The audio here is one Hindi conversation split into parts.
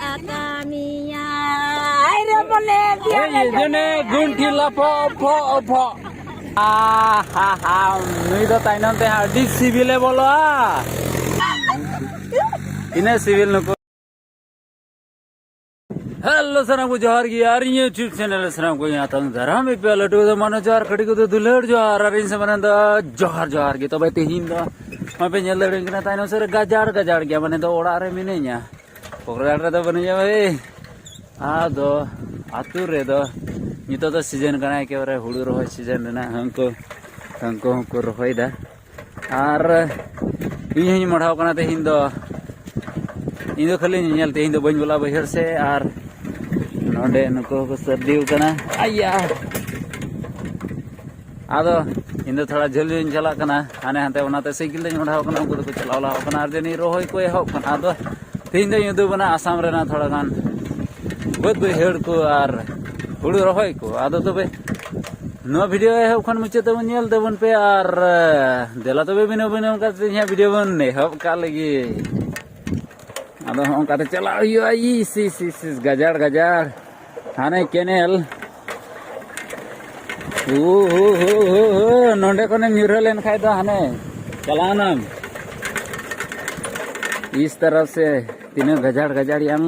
Akamiya, aire boleh dia. Jene gunti lapo po. Nui do tainon te hadi civil bolo ine civil nuko. Hello sana को जोहार की यार ये YouTube चैनल सना को यहाँ तंग धरा में पहले तो मानो जोहार खड़ी को तो दुलहर जोहार अरे इनसे मने तो जोहार की तो भाई तीन तो मैं पे नल लड़ेंगे ना ताइनो सर गजार क्या मने तो ओड़ा रे मिने न्या पोकराड़ तो बने जा भाई दो आतुर रे दो ये तो सीजन करना है क्या रे हुड़ू रोह सीजन ना हमको रोह दा आर ये मढ़ाव करना ते हिंदो इन खाली नियल ते हिंदो बन बोला बहर से आर नोडे नुको को सर्दी उकना आया आदो इन थोड़ा जल्दी चला कना हाने हाते उनाते साइकिल ते मढ़ाव कना उनको तो चलावला कना आर जनी रोहय को एहब कना आदो तीन दो युदु बना आसाम रेना थोड़ा गान बद बहर को आर हुड़ू रोहय को आदो तबे नो वीडियो एहब खन मुचे तबन नेल तबन पे आर देला तबे बिनो का वीडियो बन एहब का लगी अदो हम काते चला हुआ इस गजार हाने केनेल नोंडे कोने न्यूरल लेन खाय दो हाने चलानम इस तरफ से तीनों गजार yang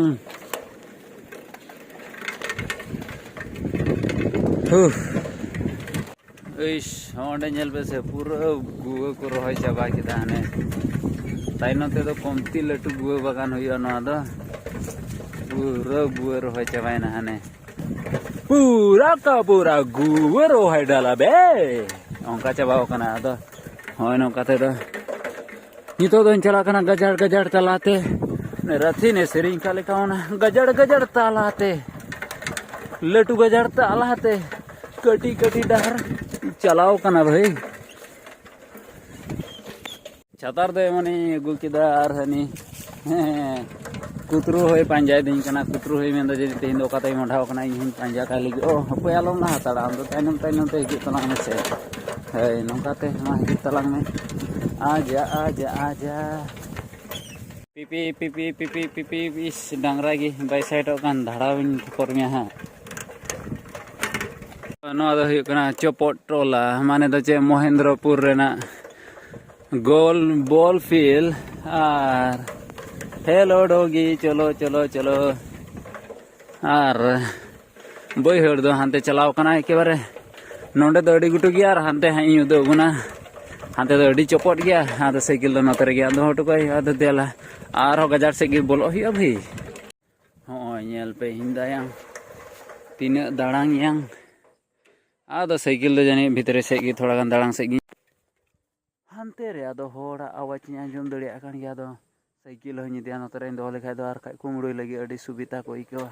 ओंडे नेल पे से पूरा गुआ को रोहय चाबा किदा हाने ताइनो ते तो कमती लटू गुआ बागान हुआ ना दो पूरा गुआ रोहय चाबायना हाने पूरा का पूरा गुआ रोहय डाला बे ओंका चाबाव कना दो होय नोका ते दो नितो दो चला कना गजार तलाते रथी ने सेरिंग का लेका होना गजार तलाते लटू गजार तलाते कटी डहर चलाओ कना भाई छतार दे मनी अगू किदा आर हनी कुतरू होय पांजाय दिन कना कुतरू होय मेंदो जे तेहिन दो काते मढाव कना इन पांजा का लगी ओ हपय आलम ना हताड़ा हम तो ताइनम ते हिजु तलांग में से हे नोकाते मा हिजु तलांग में आजा पीपी इस डांगरा की बाई साइड कान धाड़ाविन पर में हां नो दो हुय कना चोपट टोला माने दो चे महेंद्रपुर रेना गोल बॉल फील आर हेलो डोगी चलो आर बहर दो हानते चलाव कना एकेबारे नोंडे दो अड़ी गुटु गया हानते हाई उदो गुना हानते दो अड़ी चोपट गया आदो साइकिल दो नोते रे गया दो हटो कोई आदो देला आर हो गजार से गी बोलो हुआ भाई होय नेल पे हिंदायां तीना दाड़ांग yang आदो साइकिल दो जाने भीतरे से गी थोड़ा गान दाड़ांग से गी हानते रे आदो होड़ा आवाज नी आंजम दड़िया कान गया दो साइकिल हो निदिया नोतरे दो लेखाय दो आर काय कुमड़ोय लगी अडी सुविधा को इकवा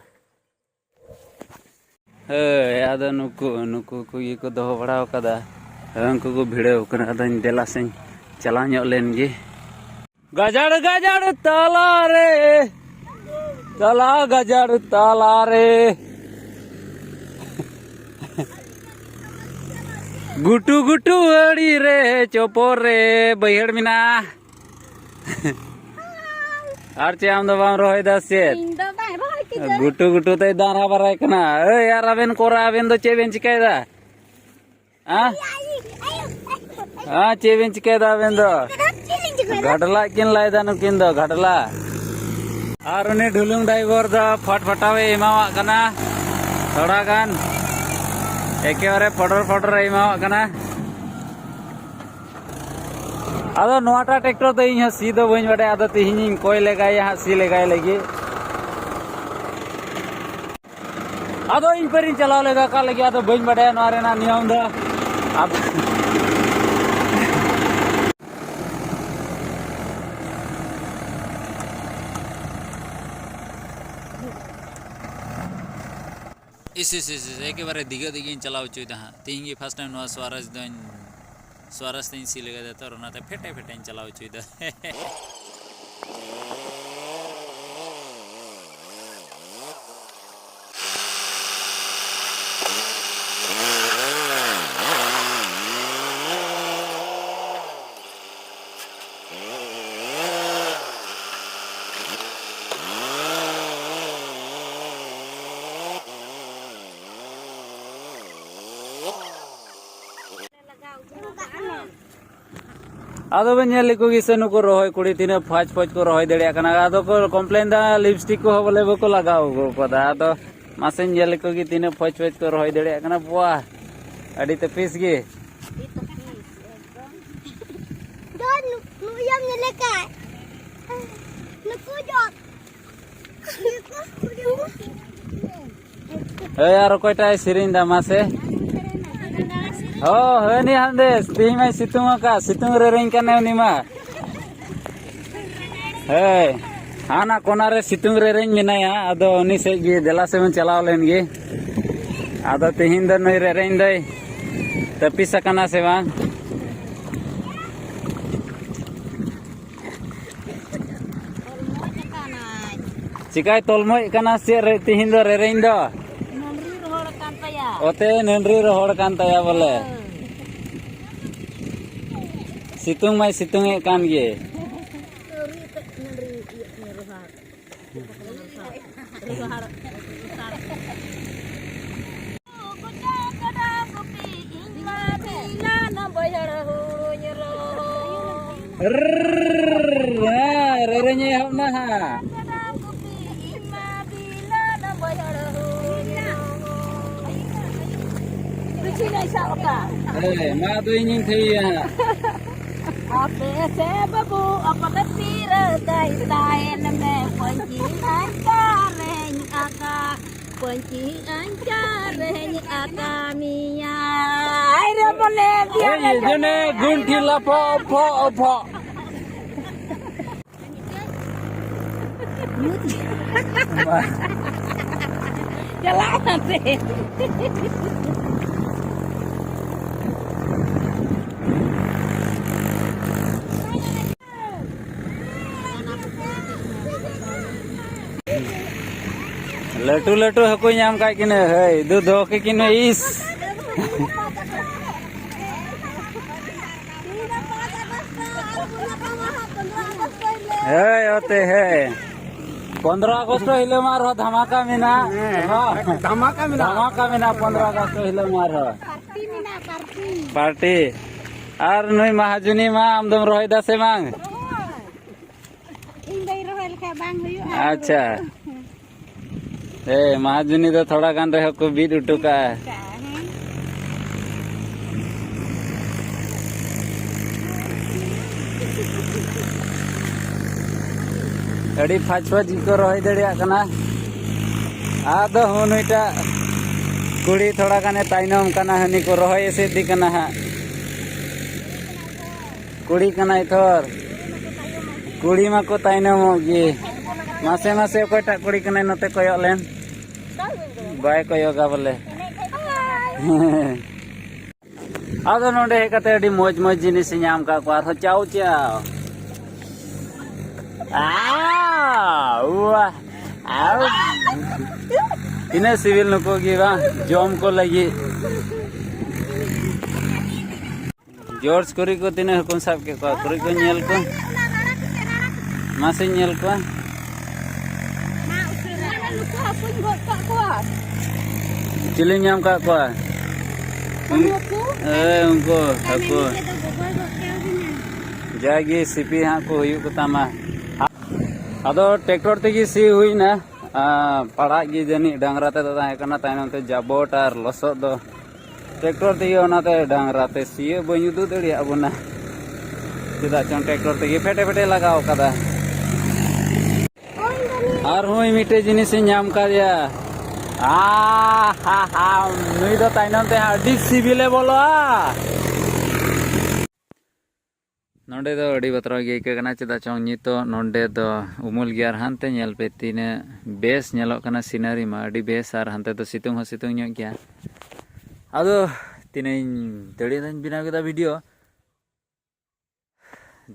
हे आदो नुकु को ये को दो बड़ाव कदा अंको को भिड़े कना आदो देला से चला ᱧᱚᱜ लेन गे गजार ताला रे गुटू अड़ी रे चोपोर रे बहड़ मिना आर चे आम दो बाम रोहय दा सेट गुटू ते दाना बराय कना ए यार आबेन कोरा आबेन दो चेबेन चिकायदा चेबेन चिकायदा आबेन दो घडला किन लायदा नुकिन दो घडला आर उनी ढुलुंग ड्राइवर दो फटफटावे एमावा कना थोड़ा गान एकेबारे फटर एमावा कना आदो नोटा ट्रैक्टर तो इन सी दो बन बड़े आदो तिहिन कोय लगाय यहाँ सी लगाय लगी आदो इन पर इन चलाव लेगा का लगी आदो बन बड़े नोरे ना नियम दो अब इस एकेबारे दिगे चलाव चुदा हाँ तीन की फर्स्ट टाइम स्वराज तीन सी लगा देता और ना फेटे चलाव चुदा आदो बन नेल को गिसनु को रोय कुड़ी तिने फाज फाज को रोय दड़िया कना आदो को कंप्लेन दा लिपस्टिक को बोले बको लगाओ गो पदा आदो मासे नेल को गि तिने फाज फाज को रोय दड़िया कना बुआ अडी ते पीस गे Don nu yang nyelekai. Nu kujot. ए यार कोइटा सिरिन दा मासे हो हनी हंदेस तिही मै सितुंग का सितुंग रे रेंग कने निमा हे हाना कोना रे सितुंग रे रेंग मिनाया आदो उनी से गे देला से मन चलाव लेन गे आदो तिहिन द नई रे रेंग दई तपिस कना से बांग चिकाय तोलमय कना से रे तिहिन द रे रेंग दो Nandri rohor kan taya. ओते नंद्री रोहड़ कान तया बोले सितुंग माई सितुंग ए कान गे रे रे nye हम ना हा ए मा तो इन थई Apa sebabu apa ketir dai tain me kunci ancareng aka kunci ancareng aka miya aire bole dia ए जने गुंठी लपो फो फो jalan deh लटू लटू हको नाम का किने है दो दो के किने इस है होते है 15 अगस्त हिले मार हो धमाका मिना धमाका मिना 15 अगस्त हिले मार हो पार्टी आर नई महाजुनी मा आमदम रोय दासे मांग अच्छा ए महाजुनी तो थोड़ा गान रहे को बीट उठुका अड़ी फाच फाच को रोय दड़िया कना आदो हुनुटा कुड़ी थोड़ा गाने ताइनम कना हनी को रोय ऐसे दी कना हा कुड़ी कना इथोर कुड़ी मा को ताइनम गे मासे मासे कोटा कुड़ी कना नते कोयो लेन बाय कोयोगा बोले आदो नोंडे हेकते अड़ी मौज मौज जिनिस नाम का को आरो चाउ चाउ इन्हें सिविल नुको की बा जोम को लगी जॉर्ज कुरी को तिने हुकुम साहब के को कुरी को नेल को मासे नेल को चिली नाम का को उनको हको जागी सीपी हाँ को हुई को तामा अदो ट्रैक्टर तेगी सी हुई ना पड़ा गी जनी डांगरा ते दादा एकना ताइनम ते जाबोट आर लसो दो ट्रैक्टर तेगी ओनाते डांगरा ते सीए बई दु दड़िया बुना चेदा चन ट्रैक्टर तेगी फेटे फेटे लगाओ कदा आर हुई मिटे जिनिस नाम का दिया हा हा नुई दो ताइनम ते अडी सिबिले बोलो नोंडे दो अड़ी बतरा गे कना चेदा चोंग नितो नोंडे दो उमुल गियार हानते नेल पे तिने बेस नेलो कना सीनरी मा अड़ी बेस आर हानते तो सितुंग हो सितुंग न्यो गया आदो तिने दड़ी दन बिना केदा वीडियो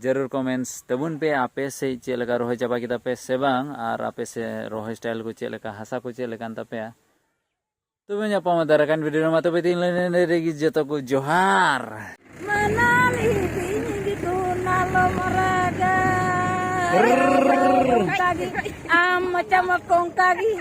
जरूर कमेंट्स तबुन पे आपे से चेलका रोह चाबा केदा पे से बांग आर आपे से रोह स्टाइल को चेलका हासा को चेलका तपे तो बन जापा मदारकान वीडियो मा तबे तीन लेने रेगी जतो को जोहार manali ini gitu nalo meraga macam kong kagi